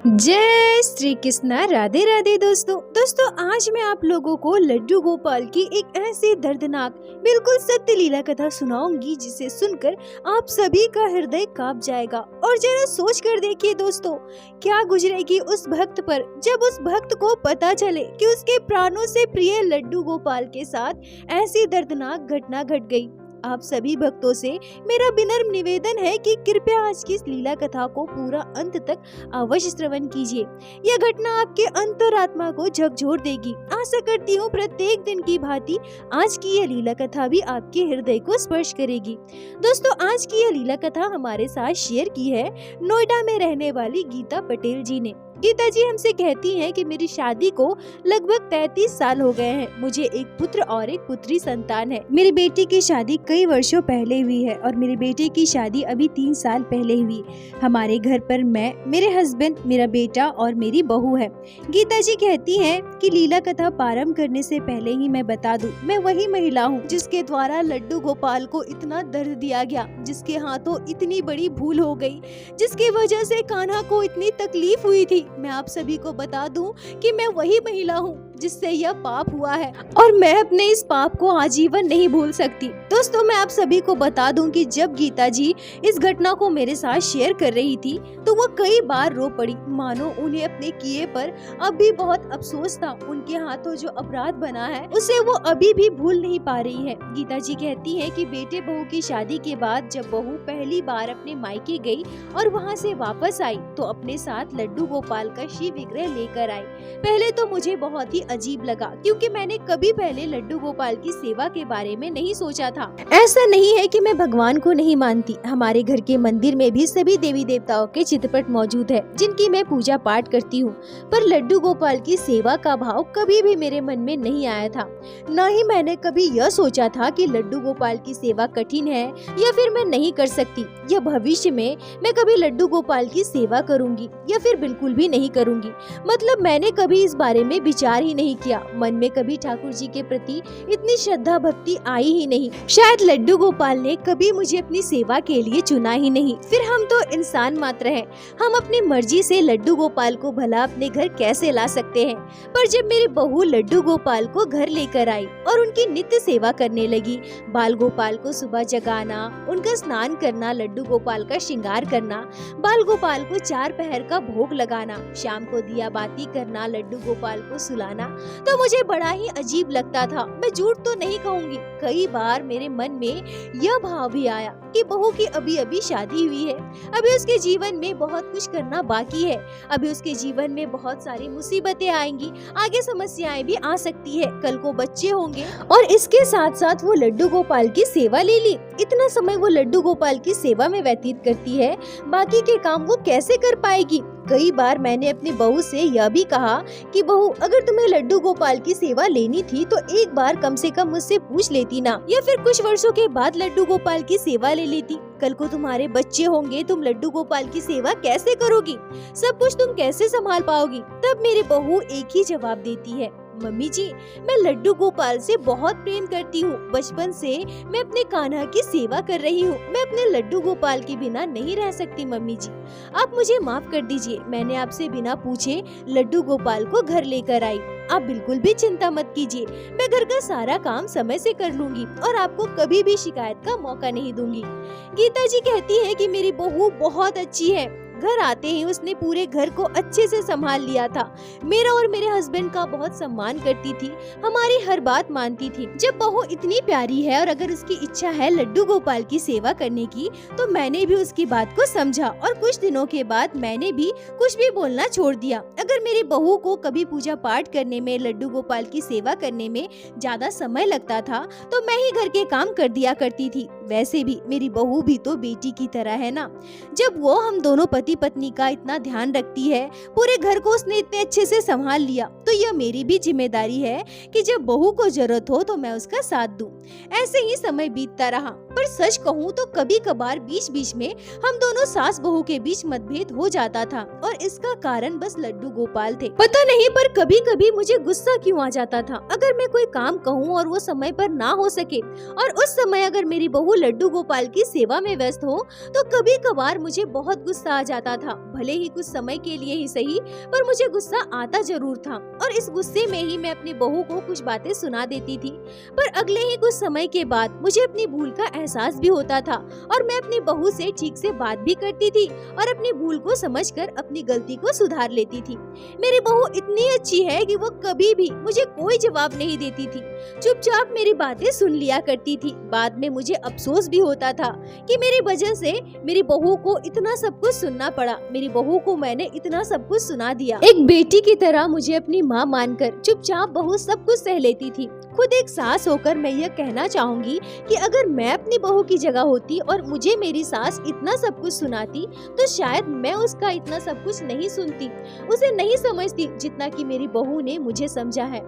जय श्री कृष्णा। राधे राधे दोस्तों आज मैं आप लोगों को लड्डू गोपाल की एक ऐसी दर्दनाक बिल्कुल सत्य लीला कथा सुनाऊंगी जिसे सुनकर आप सभी का हृदय कांप जाएगा। और जरा सोच कर देखिए दोस्तों, क्या गुजरेगी उस भक्त पर जब उस भक्त को पता चले कि उसके प्राणों से प्रिय लड्डू गोपाल के साथ ऐसी दर्दनाक घटना घट गई। आप सभी भक्तों से मेरा विनम्र निवेदन है कि कृपया आज की इस लीला कथा को पूरा अंत तक अवश्य श्रवण कीजिए। यह घटना आपके अंतरात्मा को झकझोर देगी। आशा करती हूँ प्रत्येक दिन की भांति आज की यह लीला कथा भी आपके हृदय को स्पर्श करेगी। दोस्तों, आज की यह लीला कथा हमारे साथ शेयर की है नोएडा में रहने वाली गीता पटेल जी ने। गीता जी हमसे कहती हैं कि मेरी शादी को लगभग 33 साल हो गए हैं। मुझे एक पुत्र और एक पुत्री संतान है। मेरी बेटी की शादी कई वर्षों पहले हुई है और मेरे बेटे की शादी अभी 3 साल पहले हुई। हमारे घर पर मैं, मेरे हस्बैंड, मेरा बेटा और मेरी बहू है। गीता जी कहती हैं कि लीला कथा प्रारंभ करने से पहले ही मैं बता दूं, मैं वही महिला हूँ जिसके द्वारा लड्डू गोपाल को इतना दर्द दिया गया, जिसके हाथों इतनी बड़ी भूल हो गई, जिसकी वजह से कान्हा को इतनी तकलीफ हुई थी। मैं आप सभी को बता दूं कि मैं वही महिला हूं जिससे यह पाप हुआ है और मैं अपने इस पाप को आजीवन नहीं भूल सकती। दोस्तों, मैं आप सभी को बता दूं कि जब गीता जी इस घटना को मेरे साथ शेयर कर रही थी तो वो कई बार रो पड़ी, मानो उन्हें अपने किए पर अब भी बहुत अफसोस था। उनके हाथों जो अपराध बना है उसे वो अभी भी भूल नहीं पा रही है। गीता जी कहती है कि बेटे बहू की शादी के बाद जब बहू पहली बार अपने मायके गई और वहाँ से वापस आई तो अपने साथ लड्डू गोपाल का शिव विग्रह लेकर आई। पहले तो मुझे बहुत ही अजीब लगा क्योंकि मैंने कभी पहले लड्डू गोपाल की सेवा के बारे में नहीं सोचा था। ऐसा नहीं है कि मैं भगवान को नहीं मानती, हमारे घर के मंदिर में भी सभी देवी देवताओं के चित्रपट मौजूद है जिनकी मैं पूजा पाठ करती हूँ, पर लड्डू गोपाल की सेवा का भाव कभी भी मेरे मन में नहीं आया था। न ही मैंने कभी यह सोचा था कि लड्डू गोपाल की सेवा कठिन है या फिर मैं नहीं कर सकती, या भविष्य में मैं कभी लड्डू गोपाल की सेवा करूंगी या फिर बिल्कुल भी नहीं करूंगी। मतलब मैंने कभी इस बारे में विचार ही नहीं किया। मन में कभी ठाकुर जी के प्रति इतनी श्रद्धा भक्ति आई ही नहीं। शायद लड्डू गोपाल ने कभी मुझे अपनी सेवा के लिए चुना ही नहीं। फिर हम तो इंसान मात्र हैं, हम अपनी मर्जी से लड्डू गोपाल को भला अपने घर कैसे ला सकते हैं। पर जब मेरी बहू लड्डू गोपाल को घर लेकर आई और उनकी नित्य सेवा करने लगी, बाल गोपाल को सुबह जगाना, उनका स्नान करना, लड्डू गोपाल का श्रृंगार करना, बाल गोपाल को 4 पहर का भोग लगाना, शाम को दिया बाती करना, लड्डू गोपाल को सुलाना, तो मुझे बड़ा ही अजीब लगता था। मैं झूठ तो नहीं कहूँगी, कई बार मेरे मन में यह भाव भी आया कि बहू की अभी अभी शादी हुई है, अभी उसके जीवन में बहुत कुछ करना बाकी है, अभी उसके जीवन में बहुत सारी मुसीबतें आएंगी, आगे समस्याएं भी आ सकती है, कल को बच्चे होंगे और इसके साथ साथ वो लड्डू गोपाल की सेवा ले ली। इतना समय वो लड्डू गोपाल की सेवा में व्यतीत करती है, बाकी के काम वो कैसे कर पाएगी। कई बार मैंने अपनी बहू से यह भी कहा कि बहू, अगर तुम्हें लड्डू गोपाल की सेवा लेनी थी तो एक बार कम से कम मुझसे पूछ लेती ना, या फिर कुछ वर्षों के बाद लड्डू गोपाल की सेवा ले लेती। कल को तुम्हारे बच्चे होंगे, तुम लड्डू गोपाल की सेवा कैसे करोगी, सब कुछ तुम कैसे संभाल पाओगी। तब मेरी बहू एक ही जवाब देती है, मम्मी जी, मैं लड्डू गोपाल से बहुत प्रेम करती हूँ, बचपन से मैं अपने कान्हा की सेवा कर रही हूँ, मैं अपने लड्डू गोपाल के बिना नहीं रह सकती। मम्मी जी, आप मुझे माफ कर दीजिए, मैंने आपसे बिना पूछे लड्डू गोपाल को घर लेकर आई। आप बिल्कुल भी चिंता मत कीजिए, मैं घर का सारा काम समय से कर लूंगी और आपको कभी भी शिकायत का मौका नहीं दूंगी। गीता जी कहती है कि मेरी बहू बहुत अच्छी है। घर आते ही उसने पूरे घर को अच्छे से संभाल लिया था, मेरा और मेरे हस्बैंड का बहुत सम्मान करती थी, हमारी हर बात मानती थी। जब बहू इतनी प्यारी है और अगर उसकी इच्छा है लड्डू गोपाल की सेवा करने की, तो मैंने भी उसकी बात को समझा और कुछ दिनों के बाद मैंने भी कुछ भी बोलना छोड़ दिया। अगर मेरी बहू को कभी पूजा पाठ करने में, लड्डू गोपाल की सेवा करने में ज्यादा समय लगता था तो मैं ही घर के काम कर दिया करती थी। वैसे भी मेरी बहू भी तो बेटी की तरह है ना। जब वो हम दोनों पति पत्नी का इतना ध्यान रखती है, पूरे घर को उसने इतने अच्छे से संभाल लिया, तो यह मेरी भी जिम्मेदारी है कि जब बहू को जरूरत हो तो मैं उसका साथ दूं। ऐसे ही समय बीतता रहा, पर सच कहूँ तो कभी कभार बीच बीच में हम दोनों सास बहू के बीच मतभेद हो जाता था और इसका कारण बस लड्डू गोपाल थे। पता नहीं, पर कभी कभी मुझे गुस्सा क्यों आ जाता था अगर मैं कोई काम कहूँ और वो समय पर ना हो सके, और उस समय अगर मेरी बहू लड्डू गोपाल की सेवा में व्यस्त हो तो कभी कभार मुझे बहुत गुस्सा आ जाता जाता था। भले ही कुछ समय के लिए ही सही, पर मुझे गुस्सा आता जरूर था और इस गुस्से में ही मैं अपनी बहू को कुछ बातें सुना देती थी। पर अगले ही कुछ समय के बाद मुझे अपनी भूल का एहसास भी होता था और मैं अपनी बहू से ठीक से बात भी करती थी और अपनी भूल को समझकर अपनी गलती को सुधार लेती थी। मेरी बहू इतनी अच्छी है कि वो कभी भी मुझे कोई जवाब नहीं देती थी, चुपचाप मेरी बातें सुन लिया करती थी। बाद में मुझे अफसोस भी होता था कि मेरी वजह से मेरी बहू को इतना सब कुछ सुनना पड़ा। मेरी बहू को मैंने इतना सब कुछ सुना दिया। एक बेटी की तरह मुझे अपनी माँ मानकर चुपचाप बहू सब कुछ सह लेती थी। खुद एक सास होकर मैं यह कहना चाहूंगी कि अगर मैं अपनी बहू की जगह होती और मुझे मेरी सास इतना सब कुछ सुनाती तो शायद मैं उसका इतना सब कुछ नहीं सुनती, उसे नहीं समझती जितना कि मेरी बहू ने मुझे समझा है।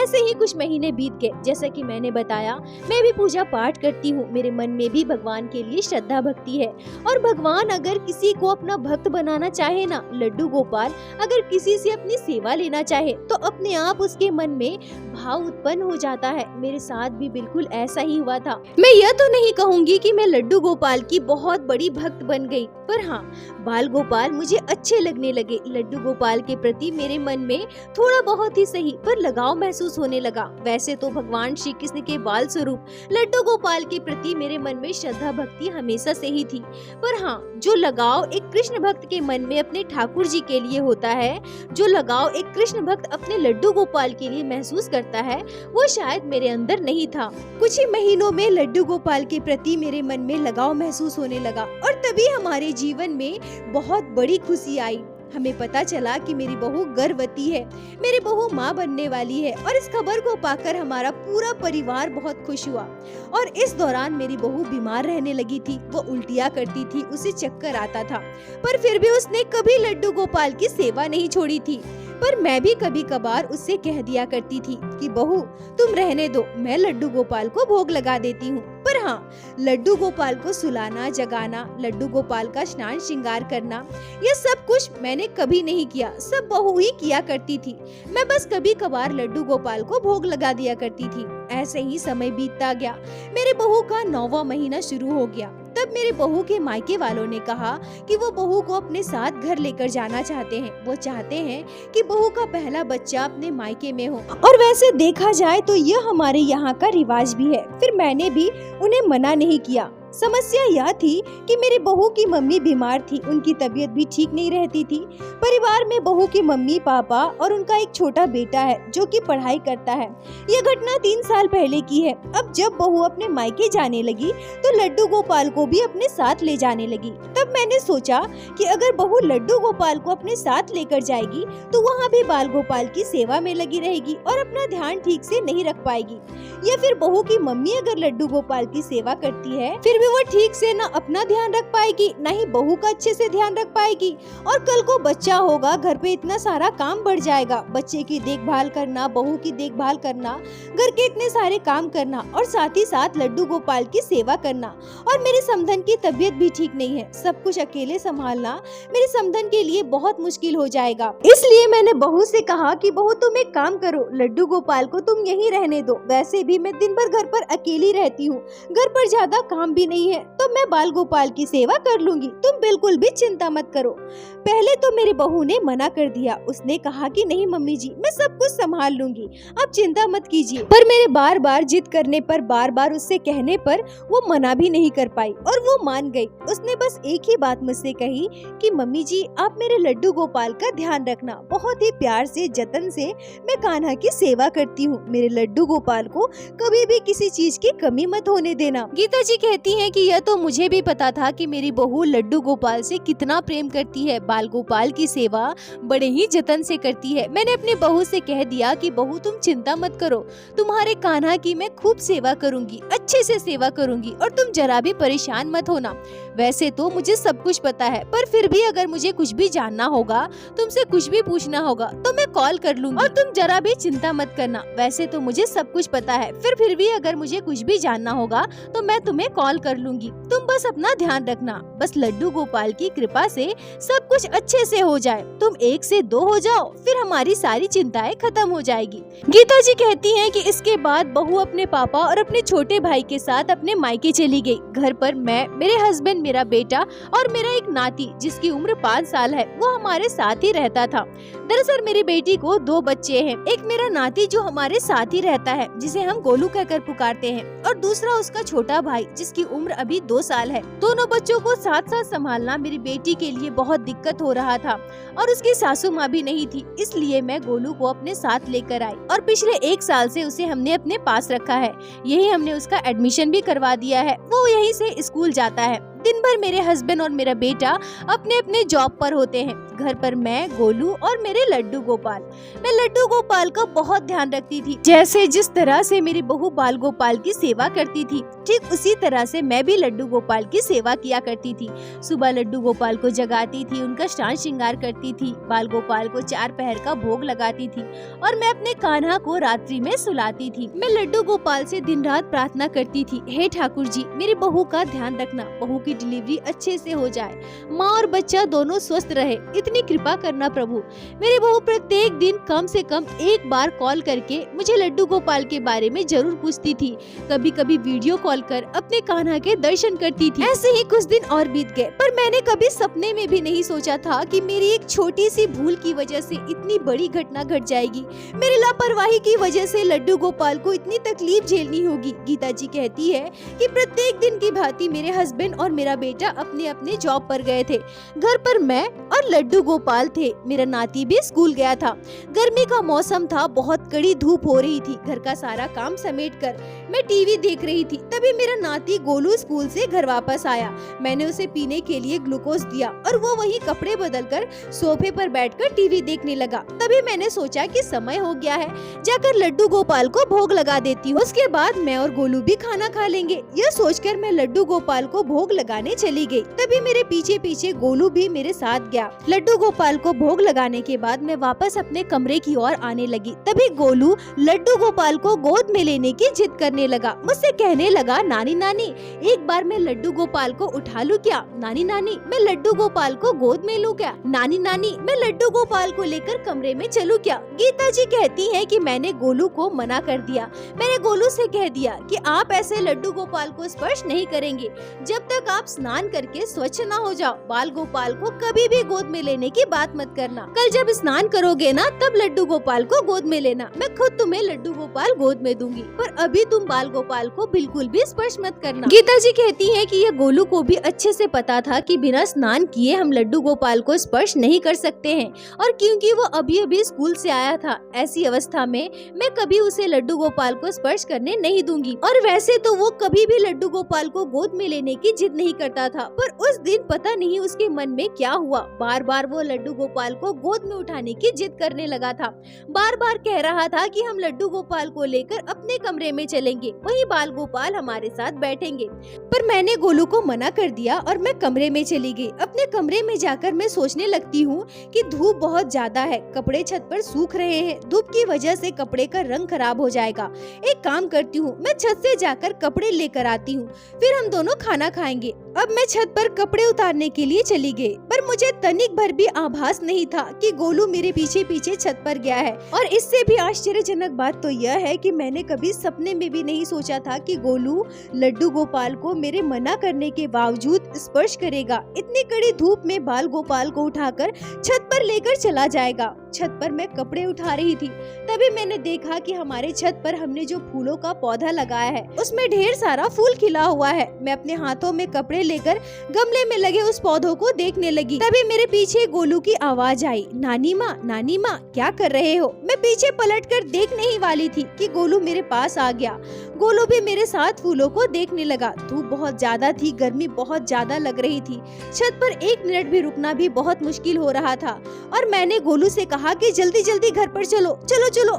ऐसे ही कुछ महीने बीत गए। जैसा कि मैंने बताया, मैं भी पूजा पाठ करती हूँ। मेरे मन में भी भगवान के लिए श्रद्धा भक्ति है और भगवान अगर किसी को अपना भक्त बनाना चाहे ना, लड्डू गोपाल अगर किसी से अपनी सेवा लेना चाहे तो अपने आप उसके मन में भाव उत्पन्न हो जाता है। मेरे साथ भी बिल्कुल ऐसा ही हुआ था। मैं यह तो नहीं कहूँगी कि मैं लड्डू गोपाल की बहुत बड़ी भक्त बन गई, पर हाँ, बाल गोपाल मुझे अच्छे लगने लगे। लड्डू गोपाल के प्रति मेरे मन में थोड़ा बहुत ही सही पर लगाव महसूस होने लगा। वैसे तो भगवान श्री कृष्ण के बाल स्वरूप लड्डू गोपाल के प्रति मेरे मन में श्रद्धा भक्ति हमेशा से ही थी, पर हाँ, जो लगाव एक कृष्ण भक्त के मन में अपने ठाकुर जी के लिए होता है, जो लगाव एक कृष्ण भक्त अपने लड्डू गोपाल के लिए महसूस करता है, वो शायद मेरे अंदर नहीं था। कुछ ही महीनों में लड्डू गोपाल के प्रति मेरे मन में लगाव महसूस होने लगा और तभी हमारे जीवन में बहुत बड़ी खुशी आई। हमें पता चला कि मेरी बहू गर्भवती है, मेरी बहू माँ बनने वाली है और इस खबर को पाकर हमारा पूरा परिवार बहुत खुश हुआ। और इस दौरान मेरी बहू बीमार रहने लगी थी, वो उल्टियाँ करती थी, उसे चक्कर आता था, पर फिर भी उसने कभी लड्डू गोपाल की सेवा नहीं छोड़ी थी। पर मैं भी कभी कभार उससे कह दिया करती थी कि बहू तुम रहने दो, मैं लड्डू गोपाल को भोग लगा देती हूँ। पर हाँ, लड्डू गोपाल को सुलाना, जगाना, लड्डू गोपाल का स्नान श्रृंगार करना, ये सब कुछ मैंने कभी नहीं किया, सब बहू ही किया करती थी। मैं बस कभी कभार लड्डू गोपाल को भोग लगा दिया करती थी। ऐसे ही समय बीतता गया। मेरे बहू का 9वां महीना शुरू हो गया। तब मेरे बहू के मायके वालों ने कहा कि वो बहू को अपने साथ घर लेकर जाना चाहते हैं। वो चाहते हैं कि बहू का पहला बच्चा अपने मायके में हो और वैसे देखा जाए तो यह हमारे यहाँ का रिवाज भी है। फिर मैंने भी उन्हें मना नहीं किया। समस्या यह थी कि मेरी बहू की मम्मी बीमार थी, उनकी तबीयत भी ठीक नहीं रहती थी। परिवार में बहू की मम्मी, पापा और उनका एक छोटा बेटा है जो कि पढ़ाई करता है। ये घटना 3 साल पहले की है। अब जब बहू अपने मायके जाने लगी तो लड्डू गोपाल को भी अपने साथ ले जाने लगी। तब मैंने सोचा कि अगर बहू लड्डू गोपाल को अपने साथ लेकर जाएगी तो वहाँ भी बाल गोपाल की सेवा में लगी रहेगी और अपना ध्यान ठीक से नहीं रख पाएगी। या फिर बहू की मम्मी अगर लड्डू गोपाल की सेवा करती है, फिर भी वो ठीक से न अपना ध्यान रख पाएगी, न ही बहू का अच्छे से ध्यान रख पाएगी। और कल को बच्चा होगा, घर पे इतना सारा काम बढ़ जाएगा, बच्चे की देखभाल करना, बहू की देखभाल करना, घर के इतने सारे काम करना और साथ ही साथ लड्डू गोपाल की सेवा करना। और मेरी समधन की तबीयत भी ठीक नहीं है, सब कुछ अकेले संभालना मेरी समधन के लिए बहुत मुश्किल हो जाएगा। इसलिए मैंने बहू से कहा कि बहू तुम एक काम करो, लड्डू गोपाल को तुम यहीं रहने दो। वैसे भी मैं दिन भर घर पर अकेली रहती हूँ, घर पर ज्यादा काम भी नहीं है, तो मैं बाल गोपाल की सेवा कर लूंगी, तुम बिल्कुल भी चिंता मत करो। पहले तो मेरी बहू ने मना कर दिया। उसने कहा कि नहीं मम्मी जी, मैं सब कुछ संभाल लूंगी, आप चिंता मत कीजिए। पर मेरे बार बार जिद करने पर, बार बार उससे कहने पर वो मना भी नहीं कर पाई और वो मान गई। उसने बस एक ही बात मुझसे कही कि मम्मी जी आप मेरे लड्डू गोपाल का ध्यान रखना, बहुत ही प्यार से, जतन से मैं कान्हा की सेवा करती हूँ, मेरे लड्डू गोपाल को कभी भी किसी चीज की कमी मत होने देना। गीता जी कहती हैं कि यह तो मुझे भी पता था कि मेरी बहू लड्डू गोपाल से कितना प्रेम करती है, बाल गोपाल की सेवा बड़े ही जतन से करती है। मैंने अपनी बहू से कह दिया कि बहू तुम चिंता मत करो, तुम्हारे कान्हा की मैं खूब सेवा करूंगी, अच्छे से सेवा करूंगी और तुम जरा भी परेशान मत होना। वैसे तो मुझे सब कुछ पता है, पर फिर भी अगर मुझे कुछ भी जानना होगा, तुमसे कुछ भी पूछना होगा तो मैं कॉल कर लूंगी और तुम जरा भी चिंता मत करना। वैसे तो मुझे सब कुछ पता है, फिर भी अगर मुझे कुछ भी जानना होगा तो मैं तुम्हें कॉल कर लूंगी, तुम बस अपना ध्यान रखना। बस लड्डू गोपाल की कृपा से सब कुछ अच्छे से हो जाए, तुम 1 से 2 हो जाओ, फिर हमारी सारी चिंताएं खत्म हो जाएगी। गीता जी कहती हैं कि इसके बाद बहू अपने पापा और अपने छोटे भाई के साथ अपने मायके चली गई। घर पर मैं, मेरे हस्बैंड, मेरा बेटा और मेरा एक नाती जिसकी उम्र 5 साल है, वो हमारे साथ ही रहता था। दरअसल मेरी बेटी को 2 बच्चे हैं, एक मेरा नाती जो हमारे साथ ही रहता है, जिसे हम गोलू कहकर पुकारते हैं, और दूसरा उसका छोटा भाई जिसकी उम्र अभी 2 साल है। दोनों बच्चों को साथ साथ संभालना मेरी बेटी के लिए बहुत दिक्कत हो रहा था और उसकी सासू माँ भी नहीं थी, इसलिए मैं गोलू को अपने साथ लेकर आई और पिछले 1 साल से उसे हमने अपने पास रखा है। यही हमने उसका एडमिशन भी करवा दिया है, वो यहीं से स्कूल जाता है। दिन भर मेरे हस्बैंड और मेरा बेटा अपने अपने जॉब पर होते हैं। घर पर मैं, गोलू और मेरे लड्डू गोपाल। मैं लड्डू गोपाल का बहुत ध्यान रखती थी, जैसे जिस तरह से मेरी बहू बाल गोपाल की सेवा करती थी, ठीक उसी तरह से मैं भी लड्डू गोपाल की सेवा किया करती थी। सुबह लड्डू गोपाल को जगाती थी, उनका स्नान श्रृंगार करती थी, बाल गोपाल को 4 पहर का भोग लगाती थी और मैं अपने कान्हा को रात्रि में सुलाती थी। मैं लड्डू गोपाल से दिन रात प्रार्थना करती थी, हे ठाकुर जी, मेरी बहू का ध्यान रखना, बहू की डिलीवरी अच्छे से हो जाए, माँ और बच्चा दोनों स्वस्थ रहे, इतनी कृपा करना प्रभु। मेरी बहू प्रत्येक दिन कम से कम 1 बार कॉल करके मुझे लड्डू गोपाल के बारे में जरूर पूछती थी। कभी कभी वीडियो कॉल कर अपने कान्हा के दर्शन करती थी। ऐसे ही कुछ दिन और बीत गए, पर मैंने कभी सपने में भी नहीं सोचा था कि मेरी एक छोटी सी भूल की वजह से इतनी बड़ी घटना घट जाएगी। मेरी लापरवाही की वजह से लड्डू गोपाल को इतनी तकलीफ झेलनी होगी। गीता जी कहती है कि प्रत्येक दिन की भांति मेरे हस्बैंड और मेरा बेटा अपने अपने जॉब पर गए थे। घर पर मैं और लड्डू गोपाल थे। मेरा नाती भी स्कूल गया था। गर्मी का मौसम था, बहुत कड़ी धूप हो रही थी। घर का सारा काम समेटकर मैं टीवी देख रही थी। तभी मेरा नाती गोलू स्कूल से घर वापस आया। मैंने उसे पीने के लिए ग्लूकोज दिया और वो वही कपड़े बदलकर सोफे पर बैठकर टीवी देखने लगा। तभी मैंने सोचा कि समय हो गया है, जाकर लड्डू गोपाल को भोग लगा देती हूँ, उसके बाद मैं और गोलू भी खाना खा लेंगे। यह सोचकर मैं लड्डू गोपाल को भोग लगाने चली गई। तभी मेरे पीछे पीछे गोलू भी मेरे साथ गया। लड्डू गोपाल को भोग लगाने के बाद मैं वापस अपने कमरे की ओर आने लगी। तभी गोलू लड्डू गोपाल को गोद में लेने की जिद करने लगा। मुझसे कहने लगा, नानी नानी, एक बार मैं लड्डू गोपाल को उठा लूं क्या? नानी नानी, मैं लड्डू गोपाल को गोद में लूं क्या? नानी नानी, मैं लड्डू गोपाल को लेकर कमरे में चलूं क्या? गीता जी कहती है कि मैंने गोलू को मना कर दिया। मैंने गोलू से कह दिया कि आप ऐसे लड्डू गोपाल को स्पर्श नहीं करेंगे जब तक आप स्नान करके स्वच्छ ना हो जाओ। बाल गोपाल को कभी भी गोद में लेने की बात मत करना। कल जब स्नान करोगे ना, तब लड्डू गोपाल को गोद में लेना। मैं खुद तुम्हें लड्डू गोपाल गोद में दूंगी, पर अभी तुम बाल गोपाल को बिल्कुल भी स्पर्श मत करना। गीता जी कहती है कि यह गोलू को भी अच्छे से पता था कि बिना स्नान किए हम लड्डू गोपाल को स्पर्श नहीं कर सकते हैं, और क्योंकि वो अभी अभी स्कूल से आया था, ऐसी अवस्था में मैं कभी उसे लड्डू गोपाल को स्पर्श करने नहीं दूंगी। और वैसे तो वो कभी भी लड्डू गोपाल को गोद में लेने की जिद नहीं करता था, पर उस दिन पता नहीं उसके मन में क्या हुआ, बार बार वो लड्डू गोपाल को गोद में उठाने की जिद करने लगा था। बार बार कह रहा था कि हम लड्डू गोपाल को लेकर अपने कमरे में चलेंगे, वहीं बाल गोपाल हमारे साथ बैठेंगे। पर मैंने गोलू को मना कर दिया और मैं कमरे में चली गई। अपने कमरे में जाकर मैं सोचने लगती हूँ कि धूप बहुत ज्यादा है, कपड़े छत पर सूख रहे हैं, धूप की वजह से कपड़े का रंग खराब हो जाएगा। एक काम करती हूँ, मैं छत से जाकर कपड़े लेकर आती हूँ, फिर हम दोनों खाना खाएंगे। अब मैं छत पर कपड़े उतारने के लिए चली गई, पर मुझे तनिक भर भी आभास नहीं था कि गोलू मेरे पीछे पीछे छत पर गया है। और इससे भी आश्चर्यजनक बात तो यह है कि मैंने कभी सपने में भी नहीं सोचा था कि गोलू लड्डू गोपाल को मेरे मना करने के बावजूद स्पर्श करेगा। इतनी कड़ी धूप में बाल गोपाल को उठाकर छत पर लेकर चला जाएगा। छत पर मैं कपड़े उठा रही थी, तभी मैंने देखा कि हमारे छत पर हमने जो फूलों का पौधा लगाया है, उसमें ढेर सारा फूल खिला हुआ है। मैं अपने हाथों में कपड़े लेकर गमले में लगे उस पौधों को देखने लगी। तभी मेरे पीछे गोलू की आवाज आई, नानी माँ क्या कर रहे हो? मैं पीछे पलटकर देखने ही वाली थी कि गोलू मेरे पास आ गया। गोलू भी मेरे साथ फूलों को देखने लगा। धूप बहुत ज्यादा थी, गर्मी बहुत ज्यादा लग रही थी, छत पर 1 मिनट भी रुकना भी बहुत मुश्किल हो रहा था। और मैंने गोलू से कहा कि जल्दी जल्दी घर पर चलो,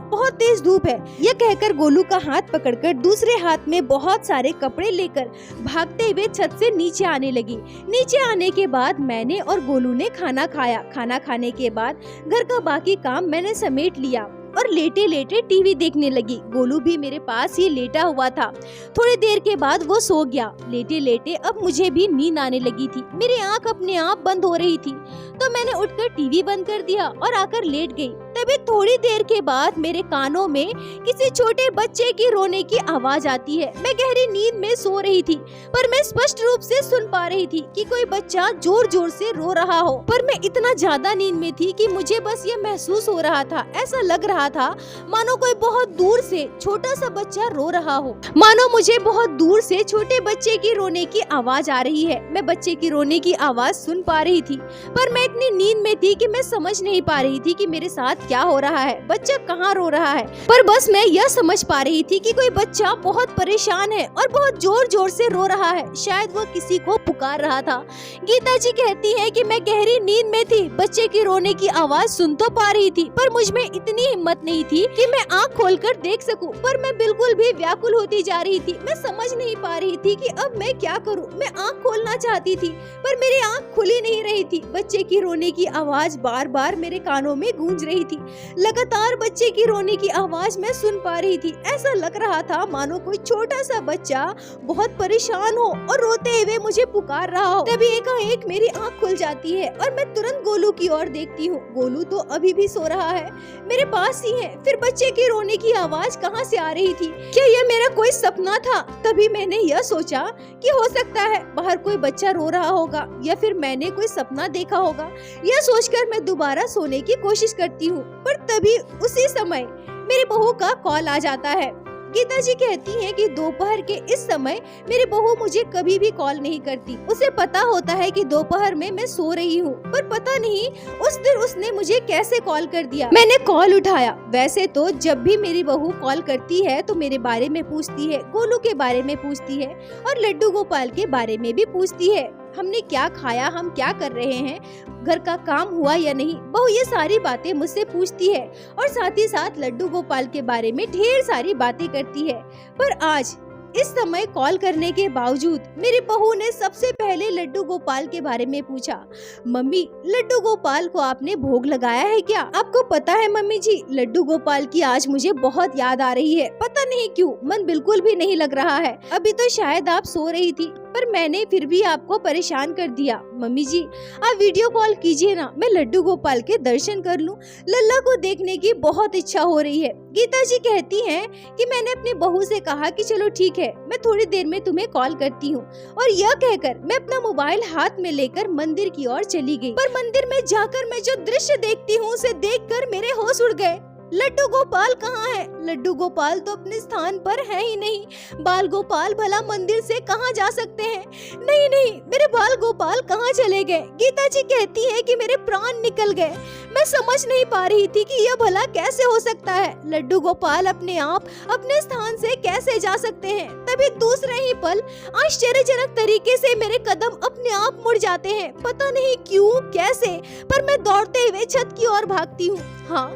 बहुत तेज धूप है। यह कहकर गोलू का हाथ पकड़कर दूसरे हाथ में बहुत सारे कपड़े लेकर भागते हुए छत से नीचे आने लगी। नीचे आने के बाद मैंने और गोलू ने खाना खाया। खाना खाने के बाद घर का बाकी काम मैंने समेट लिया। और लेटे लेटे टीवी देखने लगी। गोलू भी मेरे पास ही लेटा हुआ था। थोड़ी देर के बाद वो सो गया। लेटे लेटे अब मुझे भी नींद आने लगी थी। मेरी आंख अपने आप बंद हो रही थी, तो मैंने उठकर टीवी बंद कर दिया और आकर लेट गई। तभी थोड़ी देर के बाद मेरे कानों में किसी छोटे बच्चे की रोने की आवाज आती है। मैं गहरी नींद में सो रही थी, पर मैं स्पष्ट रूप से सुन पा रही थी कि कोई बच्चा जोर जोर से रो रहा हो। पर मैं इतना ज्यादा नींद में थी कि मुझे बस ये महसूस हो रहा था, ऐसा लग रहा था मानो कोई बहुत दूर से छोटा सा बच्चा रो रहा हो। मानो मुझे बहुत दूर से छोटे बच्चे की रोने की आवाज आ रही है। मैं बच्चे की रोने की आवाज सुन पा रही थी, पर मैं इतनी नींद में थी कि मैं समझ नहीं पा रही थी कि मेरे साथ क्या हो रहा है, बच्चा कहाँ रो रहा है। पर बस मैं यह समझ पा रही थी कि कोई बच्चा बहुत परेशान है और बहुत जोर जोर से रो रहा है। शायद वो किसी को पुकार रहा था। गीता जी कहती है कि मैं गहरी नींद में थी, बच्चे की रोने की आवाज सुन तो पा रही थी, पर मुझ में इतनी हिम्मत नहीं थी कि मैं आँख खोलकर देख सकूं। पर मैं बिल्कुल भी व्याकुल होती जा रही थी। मैं समझ नहीं पा रही थी कि अब मैं क्या करूं। मैं आँख खोलना चाहती थी, पर मेरी आँख खुली नहीं रही थी। बच्चे की रोने की आवाज बार बार मेरे कानों में गूंज रही थी। लगातार बच्चे की रोने की आवाज मैं सुन पा रही थी। ऐसा लग रहा था मानो कोई छोटा सा बच्चा बहुत परेशान हो और रोते हुए मुझे पुकार रहा हो। तभी एकाएक मेरी आँख खुल जाती है और मैं तुरंत गोलू की ओर देखती हूँ। गोलू तो अभी भी सो रहा है, मेरे पास ही है। फिर बच्चे की रोने की आवाज कहाँ से आ रही थी? क्या यह मेरा कोई सपना था? तभी मैंने यह सोचा कि हो सकता है बाहर कोई बच्चा रो रहा होगा या फिर मैंने कोई सपना देखा होगा। यह सोचकर मैं दोबारा सोने की कोशिश करती हूँ, पर तभी उसी समय मेरी बहू का कॉल आ जाता है। गीता जी कहती हैं कि दोपहर के इस समय मेरी बहू मुझे कभी भी कॉल नहीं करती। उसे पता होता है कि दोपहर में मैं सो रही हूँ, पर पता नहीं उस दिन उसने मुझे कैसे कॉल कर दिया। मैंने कॉल उठाया। वैसे तो जब भी मेरी बहू कॉल करती है तो मेरे बारे में पूछती है, गोलू के बारे में पूछती है और लड्डू गोपाल के बारे में भी पूछती है। हमने क्या खाया, हम क्या कर रहे हैं, घर का काम हुआ या नहीं। बहू ये सारी बातें मुझसे पूछती है और साथ ही साथ लड्डू गोपाल के बारे में ढेर सारी बातें करती है। पर आज इस समय कॉल करने के बावजूद मेरी बहू ने सबसे पहले लड्डू गोपाल के बारे में पूछा। मम्मी, लड्डू गोपाल को आपने भोग लगाया है क्या? आपको पता है मम्मी जी, लड्डू गोपाल की आज मुझे बहुत याद आ रही है। पता नहीं क्यों मन बिल्कुल भी नहीं लग रहा है। अभी तो शायद आप सो रही थी, पर मैंने फिर भी आपको परेशान कर दिया। मम्मी जी, आप वीडियो कॉल कीजिए ना, मैं लड्डू गोपाल के दर्शन कर लूं। लल्ला को देखने की बहुत इच्छा हो रही है। गीता जी कहती हैं कि मैंने अपनी बहू से कहा कि चलो ठीक है, मैं थोड़ी देर में तुम्हें कॉल करती हूँ। और यह कहकर मैं अपना मोबाइल हाथ में लेकर मंदिर की ओर चली गई। पर मंदिर में जाकर मैं जो दृश्य देखती हूँ उसे देखकर मेरे होश उड़ गए। लड्डू गोपाल कहाँ है? लड्डू गोपाल तो अपने स्थान पर है ही नहीं। बाल गोपाल भला मंदिर से कहाँ जा सकते हैं? नहीं नहीं, मेरे बाल गोपाल कहाँ चले गए? गीता जी कहती है कि मेरे प्राण निकल गए। मैं समझ नहीं पा रही थी कि यह भला कैसे हो सकता है। लड्डू गोपाल अपने आप अपने स्थान से कैसे जा सकते हैं? तभी दूसरे ही पल आश्चर्यजनक तरीके से मेरे कदम अपने आप मुड़ जाते हैं। पता नहीं क्यों, कैसे, पर मैं दौड़ते हुए छत की ओर भागती हूँ। हाँ,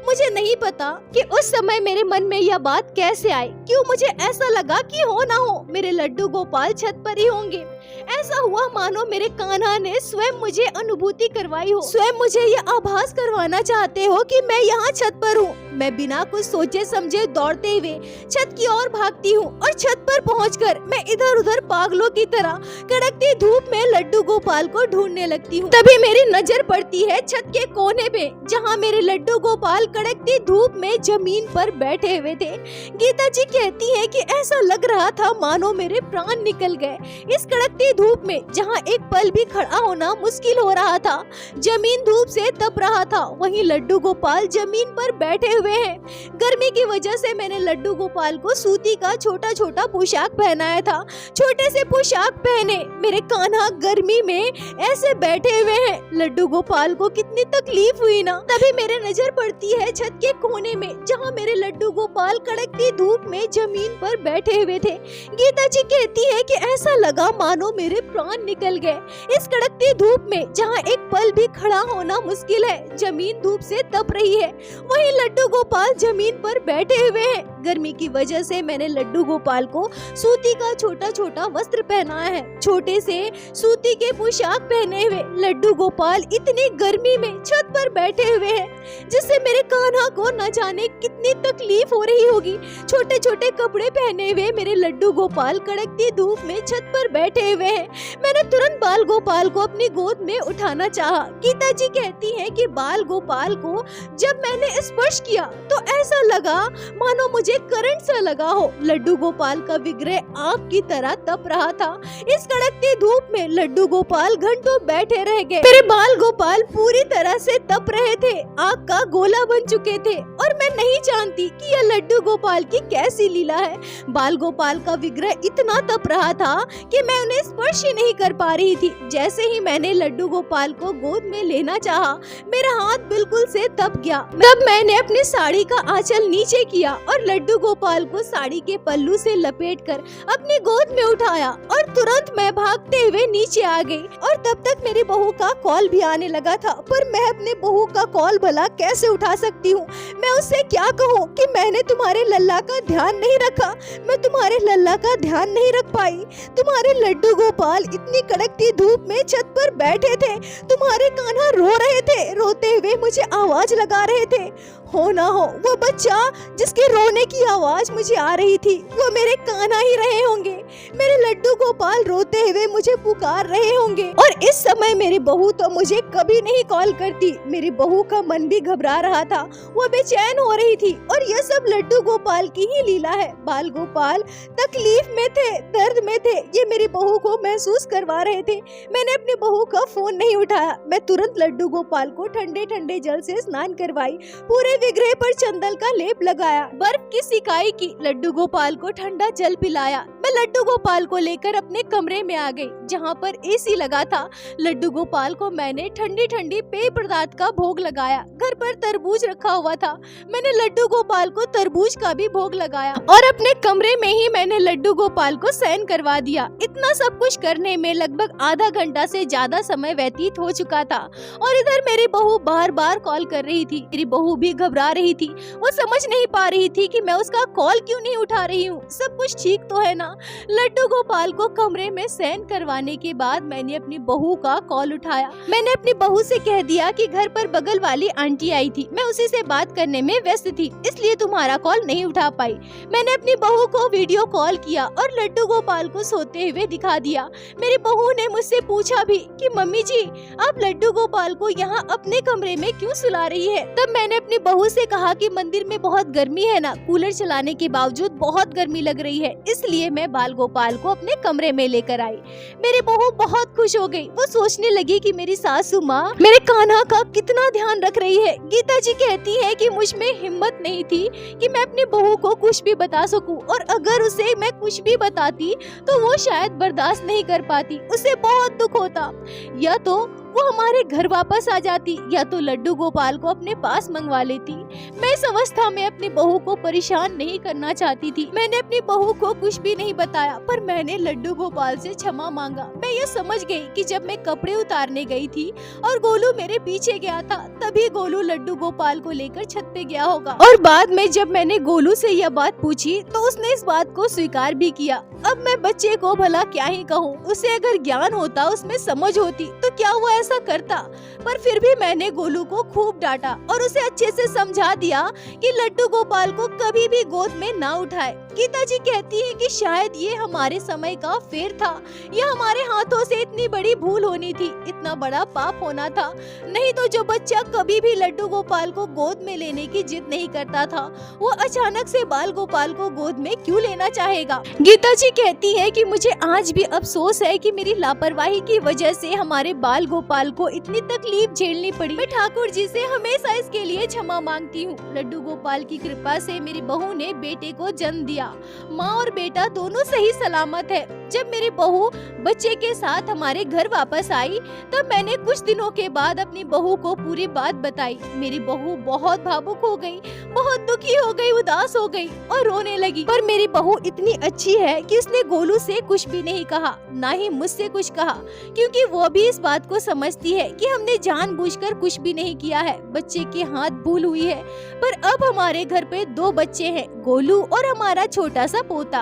मुझे नहीं पता कि उस समय मेरे मन में यह बात कैसे आई। क्यों मुझे ऐसा लगा कि हो ना हो मेरे लड्डू गोपाल छत पर ही होंगे। ऐसा हुआ मानो मेरे कान्हा ने स्वयं मुझे अनुभूति करवाई हो, स्वयं मुझे यह आभास करवाना चाहते हो कि मैं यहाँ छत पर हूँ। मैं बिना कुछ सोचे समझे दौड़ते हुए छत की ओर भागती हूँ और छत पर पहुंचकर मैं इधर उधर पागलों की तरह कड़कती धूप में लड्डू गोपाल को ढूंढने लगती हूँ। तभी मेरी नजर पड़ती है छत के कोने पे, जहाँ मेरे लड्डू गोपाल कड़कती धूप में जमीन पर बैठे हुए थे। गीता जी कहती है कि ऐसा लग रहा था मानो मेरे प्राण निकल गए। इस कड़कती धूप में जहाँ एक पल भी खड़ा होना मुश्किल हो रहा था, जमीन धूप से तप रहा था, वहीं लड्डू गोपाल जमीन पर बैठे हुए हैं। गर्मी की वजह से मैंने लड्डू गोपाल को सूती का छोटा छोटा पोशाक पहनाया था। छोटे से पोशाक पहने मेरे कान्हा गर्मी में ऐसे बैठे हुए हैं। लड्डू गोपाल को कितनी तकलीफ हुई ना। तभी मेरे नजर पड़ती है छत के कोने में, जहाँ मेरे लड्डू गोपाल कड़कती धूप में जमीन पर बैठे हुए थे। गीता जी कहती है कि ऐसा लगा मानो मेरे प्राण निकल गए। इस कड़कती धूप में जहाँ एक पल भी खड़ा होना मुश्किल है, जमीन धूप से तप रही है, वहीं लड्डू गोपाल जमीन पर बैठे हुए हैं। गर्मी की वजह से मैंने लड्डू गोपाल को सूती का छोटा छोटा वस्त्र पहनाया है। छोटे से सूती के पोशाक पहने हुए लड्डू गोपाल इतनी गर्मी में छत पर बैठे हुए हैं, जिससे मेरे कान्हा को न जाने कितनी तकलीफ हो रही होगी। छोटे छोटे कपड़े पहने हुए मेरे लड्डू गोपाल कड़कती धूप में छत पर बैठे हुए हैं। मैंने तुरंत बाल गोपाल को अपनी गोद में उठाना चाहा। गीता जी कहती हैं कि बाल गोपाल को जब मैंने स्पर्श किया तो ऐसा लगा मानो मुझे करंट सा लगा हो। लड्डू गोपाल का विग्रह आग की तरह तप रहा था। इस कड़कती धूप में लड्डू गोपाल घंटों बैठे रह गए। मेरे बाल गोपाल पूरी तरह से तप रहे थे, आग का गोला बन चुके थे और मैं नहीं जानती कि यह लड्डू गोपाल की कैसी लीला है। बाल गोपाल का विग्रह इतना तप रहा था कि मैं उन्हें स्पर्श ही नहीं कर पा रही थी। जैसे ही मैंने लड्डू गोपाल को गोद में लेना चाहा, मेरा हाथ बिल्कुल से तप गया। तब मैंने अपनी साड़ी का आंचल नीचे किया और लड्डू गोपाल को साड़ी के पल्लू से लपेटकर अपनी गोद में उठाया और तुरंत मैं भागते हुए नीचे आ गई। और तब तक मेरी बहू का कॉल भी आने लगा था, पर मैं अपने बहू का कॉल भला कैसे उठा सकती हूँ। मैं उससे क्या कहूँ कि मैंने तुम्हारे लल्ला का ध्यान नहीं रखा, मैं तुम्हारे लल्ला का ध्यान नहीं रख पाई। तुम्हारे लड्डू गोपाल इतनी कड़कती धूप में छत पर बैठे थे, तुम्हारे कान्हा रो रहे थे, रोते हुए मुझे आवाज लगा रहे थे। हो ना हो वो बच्चा जिसके रोने की आवाज मुझे आ रही थी, वो मेरे कान्हा ही रहे होंगे। मेरे लड्डू गोपाल रोते हुए मुझे पुकार रहे होंगे। और इस समय मेरी बहू तो मुझे कभी नहीं कॉल करती। मेरी बहू का मन भी घबरा रहा था, वो बेचैन हो रही थी। और यह सब लड्डू गोपाल की ही लीला है। बाल गोपाल तकलीफ में थे, दर्द में थे, ये मेरी बहू को महसूस करवा रहे थे। मैंने अपनी बहू का फोन नहीं उठाया। मैं तुरंत लड्डू गोपाल को ठंडे ठंडे जल से स्नान करवाई, पूरे विग्रह पर चंदन का लेप लगाया, बर्फ की सिकाई की, लड्डू गोपाल को ठंडा जल पिलाया। मैं लड्डू गोपाल को लेकर अपने कमरे में आ गई, जहाँ पर एसी लगा था। लड्डू गोपाल को मैंने ठंडी ठंडी पेय पदार्थ का भोग लगाया। घर पर तरबूज रखा हुआ था, मैंने लड्डू गोपाल को तरबूज का भी भोग लगाया और अपने कमरे में ही मैंने लड्डू गोपाल को शयन करवा दिया। इतना सब कुछ करने में लगभग आधा घंटा से ज्यादा समय व्यतीत हो चुका था। और इधर मेरी बहू बार बार कॉल कर रही थी। मेरी बहू भी घबरा रही थी, वो समझ नहीं पा रही थी कि मैं उसका कॉल क्यों नहीं उठा रही हूँ। सब कुछ ठीक तो है ना। लड्डू गोपाल को कमरे में शयन करवाने के बाद मैंने अपनी बहू का कॉल उठाया। मैंने अपनी बहू से कह दिया कि घर पर बगल वाली आंटी आई थी, मैं उसी से बात करने में व्यस्त थी, इसलिए तुम्हारा कॉल नहीं उठा पाई। मैंने अपनी बहू को वीडियो कॉल किया और लड्डू गोपाल को सोते हुए दिखा दिया। मेरी बहू ने मुझसे पूछा भी कि मम्मी जी आप लड्डू गोपाल को यहाँ अपने कमरे में क्यों सुला रही है। तब मैंने अपनी बहू से कहा कि मंदिर में बहुत गर्मी है ना, कूलर चलाने के बावजूद बहुत गर्मी लग रही है, इसलिए मैं बाल गोपाल को अपने कमरे में लेकर आई। मेरी बहू बहुत खुश हो गई। वो सोचने लगी कि मेरी सासू माँ मेरे कान्हा का कितना ध्यान रख रही है। गीता जी कहती है कि मुझ में हिम्मत नहीं थी कि मैं अपनी बहू को कुछ भी बता सकूं, और अगर उसे मैं कुछ भी बताती तो वो शायद बर्दाश्त नहीं कर पाती, उसे बहुत दुख होता। या तो वो हमारे घर वापस आ जाती या तो लड्डू गोपाल को अपने पास मंगवा लेती। मैं इस अवस्था में अपनी बहू को परेशान नहीं करना चाहती थी। मैंने अपनी बहू को कुछ भी नहीं बताया, पर मैंने लड्डू गोपाल से क्षमा मांगा। मैं ये समझ गई कि जब मैं कपड़े उतारने गई थी और गोलू मेरे पीछे गया था, तभी गोलू लड्डू गोपाल को लेकर छत पे गया होगा। और बाद में जब मैंने गोलू से यह बात पूछी तो उसने इस बात को स्वीकार भी किया। अब मैं बच्चे को भला क्या ही कहूँ, उसे अगर ज्ञान होता, उसमें समझ होती तो क्या वो ऐसा करता। पर फिर भी मैंने गोलू को खूब डांटा और उसे अच्छे से समझा दिया कि लड्डू गोपाल को कभी भी गोद में ना उठाए। गीता जी कहती है कि शायद ये हमारे समय का फेर था, यह हमारे हाथों से इतनी बड़ी भूल होनी थी, इतना बड़ा पाप होना था। नहीं तो जो बच्चा कभी भी लड्डू गोपाल को गोद में लेने की जिद नहीं करता था, वो अचानक से बाल गोपाल को गोद में क्यों लेना चाहेगा। गीता जी कहती है कि मुझे आज भी अफसोस है कि मेरी लापरवाही की वजह से हमारे बाल गोपाल को इतनी तकलीफ झेलनी पड़ी। मैं ठाकुर जी से हमेशा इसके लिए क्षमा मांगती हूँ। लड्डू गोपाल की कृपा से मेरी बहू ने बेटे को जन्म दिया। किया। माँ और बेटा दोनों सही सलामत है। जब मेरी बहू बच्चे के साथ हमारे घर वापस आई तब मैंने कुछ दिनों के बाद अपनी बहू को पूरी बात बताई। मेरी बहू बहुत भावुक हो गई, बहुत दुखी हो गई, उदास हो गई और रोने लगी। पर मेरी बहू इतनी अच्छी है कि उसने गोलू से कुछ भी नहीं कहा, ना ही मुझसे कुछ कहा, क्योंकि वो भी इस बात को समझती है कि हमने जानबूझकर कुछ भी नहीं किया है। बच्चे के हाथ भूल हुई है। पर अब हमारे घर पे 2 बच्चे हैं, गोलू और हमारा छोटा सा पोता।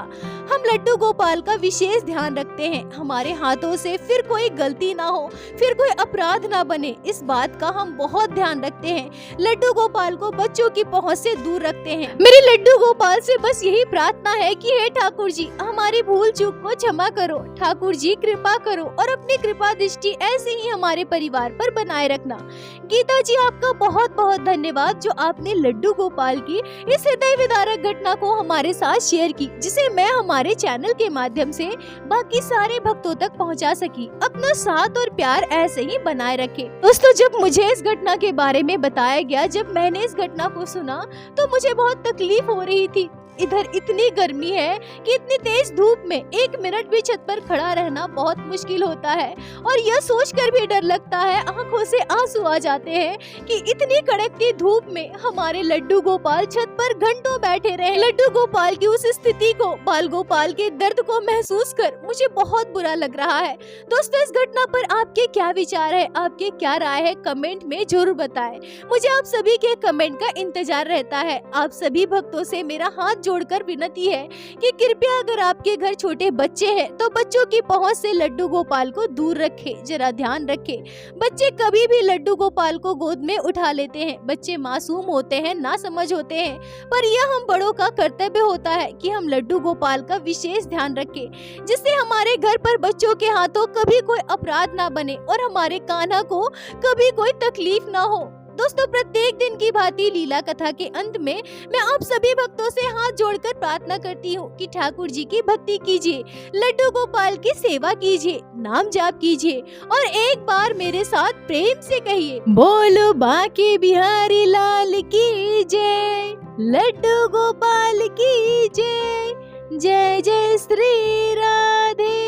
हम लड्डू गोपाल का विशेष ध्यान रखते हैं। हमारे हाथों से फिर कोई गलती ना हो, फिर कोई अपराध ना बने, इस बात का हम बहुत ध्यान रखते हैं। लड्डू गोपाल को बच्चों की पहुंच से दूर रखते हैं। मेरे लड्डू गोपाल से बस यही प्रार्थना है कि हे ठाकुर जी, हमारी भूल चूक को क्षमा करो। ठाकुर जी कृपा करो और अपनी कृपा दृष्टि ऐसे ही हमारे परिवार पर बनाए रखना। गीता जी, आपका बहुत बहुत धन्यवाद जो आपने लड्डू गोपाल की इस हृदय विदारक घटना को हमारे साथ शेयर की, जिसे मैं हमारे चैनल के माध्यम से बाकी सारे भक्तों तक पहुंचा सकी। अपना साथ और प्यार ऐसे ही बनाए रखे। दोस्तों, जब मुझे इस घटना के बारे में बताया गया, जब मैंने इस घटना को सुना तो मुझे बहुत तकलीफ हो रही थी। इधर इतनी गर्मी है कि इतनी तेज धूप में 1 मिनट भी छत पर खड़ा रहना बहुत मुश्किल होता है और यह सोचकर भी डर लगता है, आंखों से आंसू आ जाते हैं कि इतनी कड़कती धूप में हमारे लड्डू गोपाल छत पर घंटों बैठे रहे। लड्डू गोपाल की उस स्थिति को, बाल गोपाल के दर्द को महसूस कर मुझे बहुत बुरा लग रहा है। दोस्तों, इस घटना पर आपके क्या विचार है, आपके क्या राय है, कमेंट में जरूर बताएं। मुझे आप सभी के कमेंट का इंतजार रहता है। आप सभी भक्तों से मेरा हाथ जोड़कर विनती है कि कृपया अगर आपके घर छोटे बच्चे हैं तो बच्चों की पहुंच से लड्डू गोपाल को दूर रखें। जरा ध्यान रखें, बच्चे कभी भी लड्डू गोपाल को गोद में उठा लेते हैं। बच्चे मासूम होते हैं, ना समझ होते हैं, पर यह हम बड़ों का कर्तव्य होता है कि हम लड्डू गोपाल का विशेष ध्यान रखें, जिससे हमारे घर पर बच्चों के हाथों कभी कोई अपराध ना बने और हमारे कान्हा को कभी कोई तकलीफ ना हो। दोस्तों, प्रत्येक दिन की भांति लीला कथा के अंत में मैं आप सभी भक्तों से हाथ जोड़कर प्रार्थना करती हूँ कि ठाकुर जी की भक्ति कीजिए, लड्डू गोपाल की सेवा कीजिए, नाम जाप कीजिए और एक बार मेरे साथ प्रेम से कहिए, बोलो बांके बिहारी लाल की जय, लड्डू गोपाल की जय, जय जय श्री राधे।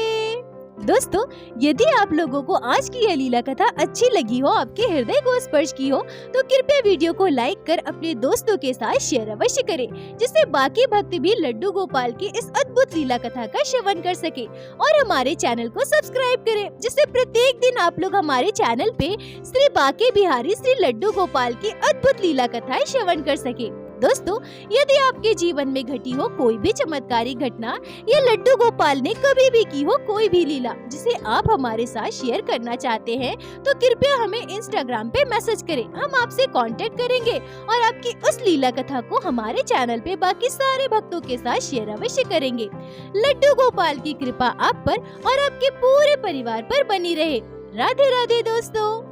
दोस्तों, यदि आप लोगों को आज की यह लीला कथा अच्छी लगी हो, आपके हृदय को स्पर्श की हो, तो कृपया वीडियो को लाइक कर अपने दोस्तों के साथ शेयर अवश्य करें, जिससे बाकी भक्त भी लड्डू गोपाल की इस अद्भुत लीला कथा का श्रवण कर सके। और हमारे चैनल को सब्सक्राइब करें, जिससे प्रत्येक दिन आप लोग हमारे चैनल पे श्री बांके बिहारी श्री लड्डू गोपाल की अद्भुत लीला कथाएं श्रवण कर सके। दोस्तों, यदि आपके जीवन में घटी हो कोई भी चमत्कारी घटना या लड्डू गोपाल ने कभी भी की हो कोई भी लीला जिसे आप हमारे साथ शेयर करना चाहते हैं, तो कृपया हमें इंस्टाग्राम पे मैसेज करें। हम आपसे कांटेक्ट करेंगे और आपकी उस लीला कथा को हमारे चैनल पे बाकी सारे भक्तों के साथ शेयर अवश्य करेंगे। लड्डू गोपाल की कृपा आप पर और आपके पूरे परिवार पर बनी रहे। राधे राधे दोस्तों।